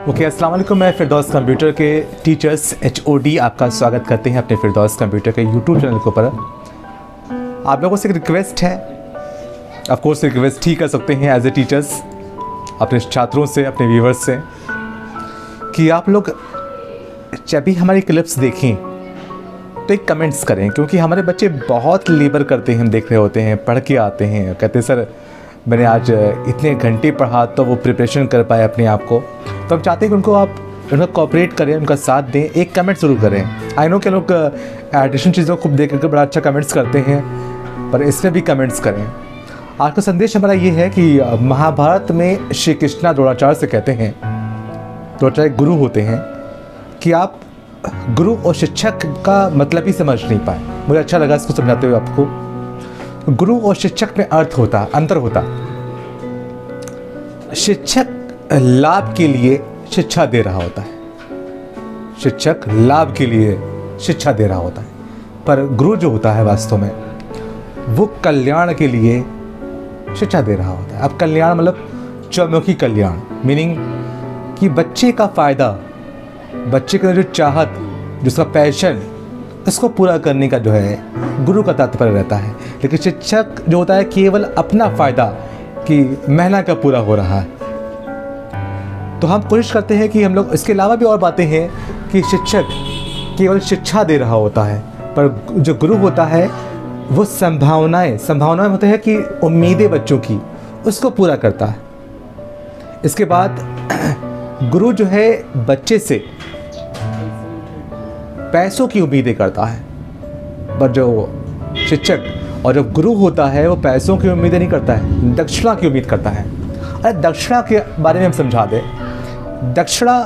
Okay, अस्सलाम वालेकुम। मैं फिरदौस कंप्यूटर के टीचर्स HOD आपका स्वागत करते हैं अपने फिरदौस कंप्यूटर के यूट्यूब चैनल के ऊपर। आप लोगों से एक रिक्वेस्ट है, ऑफ कोर्स रिक्वेस्ट ही कर सकते हैं एज ए टीचर्स अपने छात्रों से, अपने व्यूवर्स से, कि आप लोग जब भी हमारी क्लिप्स देखें तो एक कमेंट्स करें, क्योंकि हमारे बच्चे बहुत लेबर करते हैं। हम देख रहे होते हैं, पढ़ के आते हैं, कहते हैं सर मैंने आज इतने घंटे पढ़ा तो वो प्रिपरेशन कर पाए अपने आप को। तो हम चाहते हैं कि उनको कोऑपरेट करें, उनका साथ दें, एक कमेंट ज़रूर करें। आई नो कि लोग एडिशन चीज़ों को देख कर बड़ा अच्छा कमेंट्स करते हैं, पर इसमें भी कमेंट्स करें। आज का संदेश हमारा ये है कि महाभारत में श्री कृष्णा द्रोणाचार्य से कहते हैं, द्रोणाचार्य गुरु होते हैं, कि आप गुरु और शिक्षक का मतलब ही समझ नहीं पाए। मुझे अच्छा लगा इसको समझाते हुए आपको। गुरु और शिक्षक में अंतर होता। शिक्षक लाभ के लिए शिक्षा दे रहा होता है, शिक्षक लाभ के लिए शिक्षा दे रहा होता है, पर गुरु जो होता है वास्तव में वो कल्याण के लिए शिक्षा दे रहा होता है। अब कल्याण मतलब चौमुखी कल्याण, मीनिंग कि बच्चे का फ़ायदा, बच्चे के जो चाहत, जिसका पैशन, इसको पूरा करने का जो है गुरु का तात्पर्य रहता है। लेकिन शिक्षक जो होता है केवल अपना फ़ायदा कि महीना का पूरा हो रहा है। तो हम कोशिश करते हैं कि हम लोग, इसके अलावा भी और बातें हैं कि शिक्षक केवल शिक्षा दे रहा होता है, पर जो गुरु होता है वो संभावनाएं होते हैं कि उम्मीदें बच्चों की, उसको पूरा करता है। इसके बाद गुरु जो है बच्चे से पैसों की उम्मीदें करता है, पर जो शिक्षक और जो गुरु होता है वो पैसों की उम्मीदें नहीं करता है, दक्षिणा की उम्मीद करता है। अरे दक्षिणा के बारे में हम समझा दें। दक्षिणा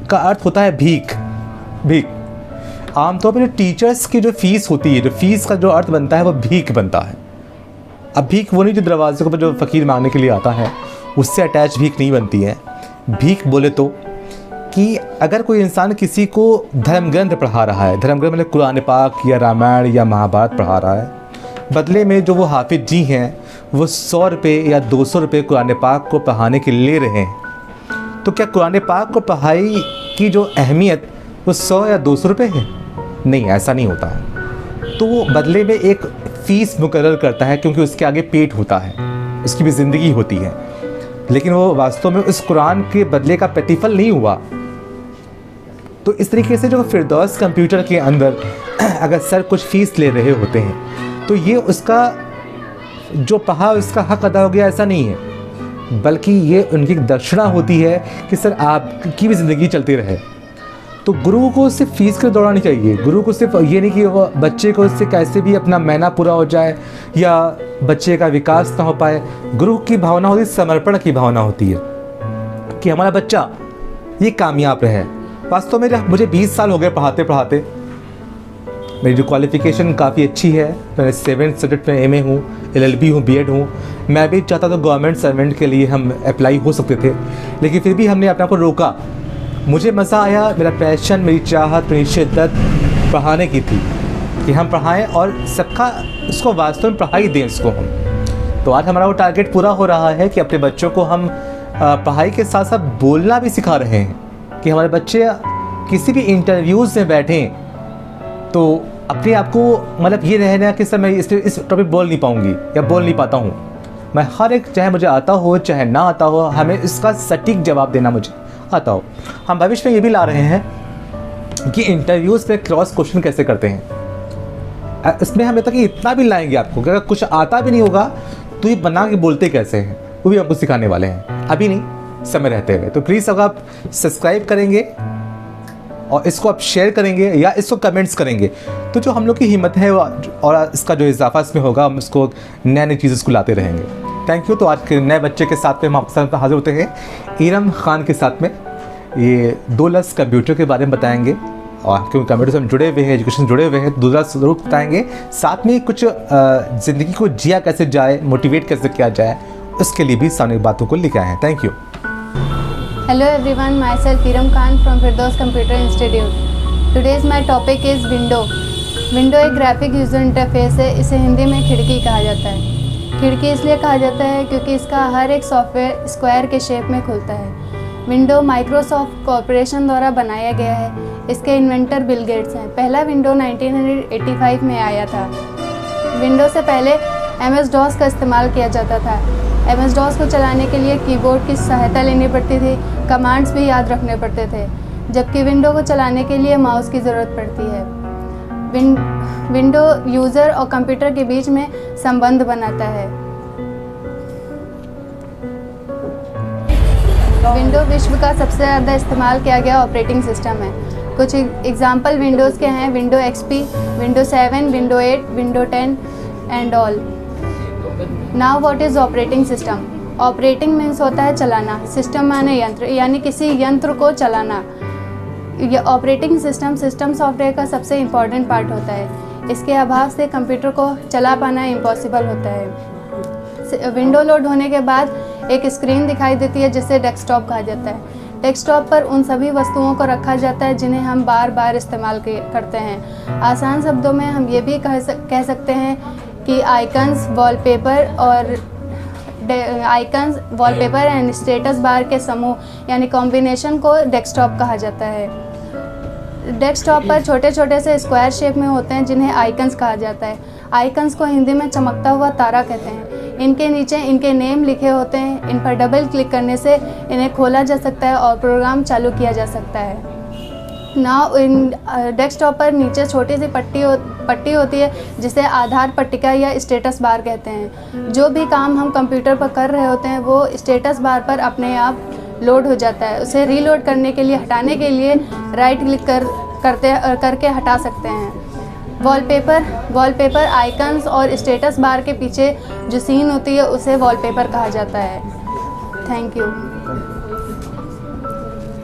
का अर्थ होता है भीख। आमतौर पर जो टीचर्स की जो फीस होती है, जो फीस का जो अर्थ बनता है वो भीख बनता है। अब भीख वो नहीं जो दरवाजे के ऊपर जो फ़कीर मांगने के लिए आता है, उससे अटैच भीख नहीं बनती है। भीख बोले तो कि अगर कोई इंसान किसी को धर्म ग्रंथ पढ़ा रहा है, धर्म ग्रंथ मतलब कुरान पाक या रामायण या महाभारत पढ़ा रहा है, बदले में जो वो हाफिज जी हैं वो 100 रुपये या 200 रुपये कुरान पाक को पढ़ाने के ले रहे हैं, तो क्या कुरान पाक को पढ़ाई की जो अहमियत वो 100 या 200 रुपये है? नहीं, ऐसा नहीं होता है। तो वो बदले में एक फ़ीस मुकर्रर करता है, क्योंकि उसके आगे पेट होता है, उसकी भी ज़िंदगी होती है, लेकिन वो वास्तव में उस कुरान के बदले का प्रतिफल नहीं हुआ। तो इस तरीके से जो फिरदौस कंप्यूटर के अंदर अगर सर कुछ फ़ीस ले रहे होते हैं तो ये उसका जो पढ़ा उसका हक अदा हो गया, ऐसा नहीं है, बल्कि ये उनकी दक्षिणा होती है कि सर आपकी भी ज़िंदगी चलती रहे। तो गुरु को सिर्फ फ़ीस के दौरान चाहिए। गुरु को सिर्फ ये नहीं कि वो बच्चे को इससे कैसे भी अपना महीना पूरा हो जाए या बच्चे का विकास ना हो पाए। गुरु की भावना होती है, समर्पण की भावना होती है कि हमारा बच्चा ये कामयाब रहे। वास्तव में मुझे 20 साल हो गए पढ़ाते पढ़ाते। मेरी जो क्वालिफ़िकेशन काफ़ी अच्छी है, मैं 7 सब्जेक्ट में MA हूँ, LLB हूँ, BEd हूँ। मैं भी चाहता था गवर्नमेंट सर्वेंट के लिए हम अप्लाई हो सकते थे, लेकिन फिर भी हमने अपने आप को रोका। मुझे मज़ा आया, मेरा पैशन, मेरी चाहत, मेरी शिद्दत पढ़ाने की थी कि हम पढ़ाएं और सबका उसको वास्तव में पढ़ाई दें इसको हम। तो आज हमारा वो टारगेट पूरा हो रहा है कि अपने बच्चों को हम पढ़ाई के साथ साथ बोलना भी सिखा रहे हैं, कि हमारे बच्चे किसी भी इंटरव्यूज़ में बैठें तो अपने आप को मतलब ये रहना कि सर मैं इस टॉपिक बोल नहीं पाऊँगी या बोल नहीं पाता हूँ। मैं हर एक, चाहे मुझे आता हो चाहे ना आता हो, हमें इसका सटीक जवाब देना मुझे आता हो। हम भविष्य में ये भी ला रहे हैं कि इंटरव्यूज़ पे क्रॉस क्वेश्चन कैसे करते हैं। इसमें हमें तक इतना भी लाएंगे आपको कि अगर कुछ आता भी नहीं होगा तो ये बना के बोलते कैसे हैं, वो भी आपको सिखाने वाले हैं। अभी नहीं, समय रहते हुए। तो प्लीज़ अगर आप सब्सक्राइब करेंगे और इसको आप शेयर करेंगे या इसको कमेंट्स करेंगे तो जो हम लोग की हिम्मत है और इसका जो इजाफा इसमें होगा, हम इसको नए चीज़ इसको लाते रहेंगे। Thank you. तो आज के नए बच्चे के साथ में हम आपके साथ हाजिर होते हैं इरम खान के साथ में। ये 2 लफ्ज़ कंप्यूटर के बारे में बताएंगे, और क्योंकि कंप्यूटर से हम जुड़े हुए हैं, एजुकेशन जुड़े हुए हैं, 2 लफ्ज़ ज़रूर बताएंगे। साथ में कुछ ज़िंदगी को जिया कैसे जाए, मोटिवेट कैसे किया जाए, उसके लिए भी सामने बातों को लेकर आए हैं। Thank you. Hello everyone, myself Iram Khan from Firdaus Computer Institute. Today's my topic is window. Window एक ग्राफिक यूज़र इंटरफेस है। इसे हिंदी में खिड़की कहा जाता है। खिड़की इसलिए कहा जाता है क्योंकि इसका हर एक सॉफ्टवेयर स्क्वायर के शेप में खुलता है। विंडो माइक्रोसॉफ्ट कॉरपोरेशन द्वारा बनाया गया है। इसके इन्वेंटर बिल गेट्स हैं। पहला विंडो 1985 में आया था। विंडो से पहले MS-DOS का इस्तेमाल किया जाता था। MS-DOS को चलाने के लिए कीबोर्ड की सहायता लेनी पड़ती थी, कमांड्स भी याद रखने पड़ते थे, जबकि विंडो को चलाने के लिए माउस की ज़रूरत पड़ती है। विंडो यूज़र और कंप्यूटर के बीच में संबंध बनाता है। विंडो विश्व का सबसे ज़्यादा इस्तेमाल किया गया ऑपरेटिंग सिस्टम है। कुछ एग्जाम्पल विंडोज़ के हैं: window XP, window 7, window 8, window 10 and all. Now what is operating system? Operating means होता है चलाना, सिस्टम माने यंत्र, यानी किसी यंत्र को चलाना। यह ऑपरेटिंग सिस्टम सॉफ्टवेयर का सबसे इम्पॉर्टेंट पार्ट होता है। इसके अभाव से कंप्यूटर को चला पाना इम्पॉसिबल होता है। विंडो लोड होने के बाद एक स्क्रीन दिखाई देती है जिसे डेस्कटॉप कहा जाता है। डेस्कटॉप पर उन सभी वस्तुओं को रखा जाता है जिन्हें हम बार बार इस्तेमाल करते हैं। आसान शब्दों में हम ये भी कह सकते हैं कि icons, wallpaper and status bar के समूह यानी कॉम्बिनेशन को डेस्कटॉप कहा जाता है। डेस्कटॉप पर छोटे छोटे से स्क्वायर शेप में होते हैं जिन्हें आइकन्स कहा जाता है। आइकन्स को हिंदी में चमकता हुआ तारा कहते हैं। इनके नीचे इनके नेम लिखे होते हैं। इन पर डबल क्लिक करने से इन्हें खोला जा सकता है और प्रोग्राम चालू किया जा सकता है। नाउ इन डेस्कटॉप पर नीचे छोटी सी पट्टी होती है जिसे आधार पट्टिका या स्टेटस बार कहते हैं। जो भी काम हम कंप्यूटर पर कर रहे होते हैं वो स्टेटस बार पर अपने आप लोड हो जाता है। उसे रीलोड करने के लिए, हटाने के लिए राइट क्लिक करके हटा सकते हैं। वॉलपेपर आइकन्स और स्टेटस बार के पीछे जो सीन होती है उसे वॉलपेपर कहा जाता है। Thank you.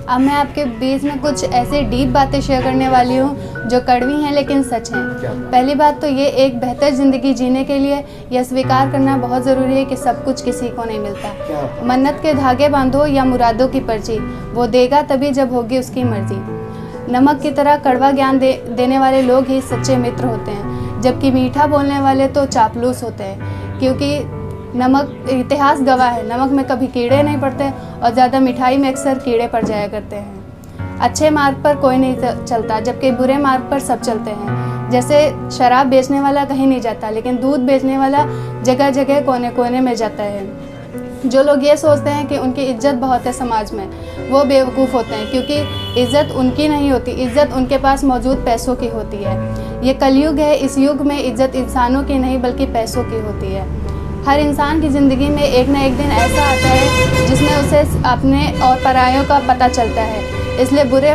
अब मैं आपके बीच में कुछ ऐसी डीप बातें शेयर करने वाली हूँ जो कड़वी हैं लेकिन सच हैं। पहली बात तो ये, एक बेहतर ज़िंदगी जीने के लिए यह स्वीकार करना बहुत ज़रूरी है कि सब कुछ किसी को नहीं मिलता। मन्नत के धागे बांधो या मुरादों की पर्ची, वो देगा तभी जब होगी उसकी मर्जी। नमक की तरह कड़वा ज्ञान देने वाले लोग ही सच्चे मित्र होते हैं, जबकि मीठा बोलने वाले तो चापलूस होते हैं। क्योंकि नमक, इतिहास गवाह है, नमक में कभी कीड़े नहीं पड़ते और ज़्यादा मिठाई में अक्सर कीड़े पड़ जाया करते हैं। अच्छे मार्ग पर कोई नहीं चलता, जबकि बुरे मार्ग पर सब चलते हैं। जैसे शराब बेचने वाला कहीं नहीं जाता, लेकिन दूध बेचने वाला जगह जगह कोने कोने में जाता है। जो लोग ये सोचते हैं कि उनकी इज्जत बहुत है समाज में, वो बेवकूफ़ होते हैं, क्योंकि इज्जत उनकी नहीं होती, इज्जत उनके पास मौजूद पैसों की होती है। ये कलयुग है, इस युग में इज्जत इंसानों की नहीं बल्कि पैसों की होती है। हर इंसान की ज़िंदगी में एक न एक दिन ऐसा आता है जिसमें उसे अपने और परायों का पता चलता है। इसलिए बुरे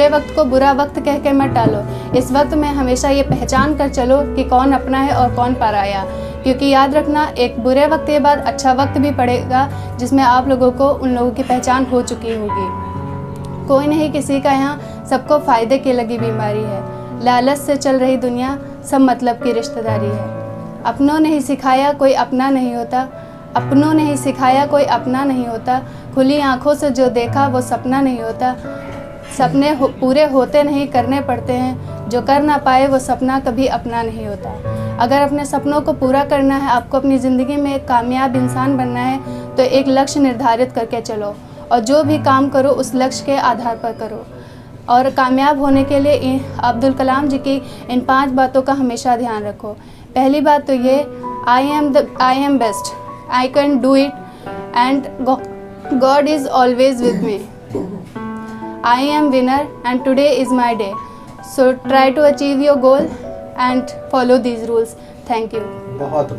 वक्त को बुरा वक्त कह के मत टालो। इस वक्त में हमेशा ये पहचान कर चलो कि कौन अपना है और कौन पराया, क्योंकि याद रखना, एक बुरे वक्त के बाद अच्छा वक्त भी पड़ेगा जिसमें आप लोगों को उन लोगों की पहचान हो चुकी होगी। कोई नहीं किसी का यहाँ, सबको फ़ायदे की लगी बीमारी है। लालच से चल रही दुनिया, सब मतलब की रिश्तेदारी है। अपनों ने ही सिखाया कोई अपना नहीं होता, खुली आंखों से जो देखा वो सपना नहीं होता। सपने पूरे होते नहीं, करने पड़ते हैं, जो कर ना पाए वो सपना कभी अपना नहीं होता। अगर अपने सपनों को पूरा करना है, आपको अपनी ज़िंदगी में एक कामयाब इंसान बनना है, तो एक लक्ष्य निर्धारित करके चलो और जो भी काम करो उस लक्ष्य के आधार पर करो। और कामयाब होने के लिए अब्दुल कलाम जी की इन 5 बातों का हमेशा ध्यान रखो। पहली बात तो ये, I am best, I can do it and God is always with me. I am winner and today is my day, so try to achieve your goal and follow these rules. Thank you.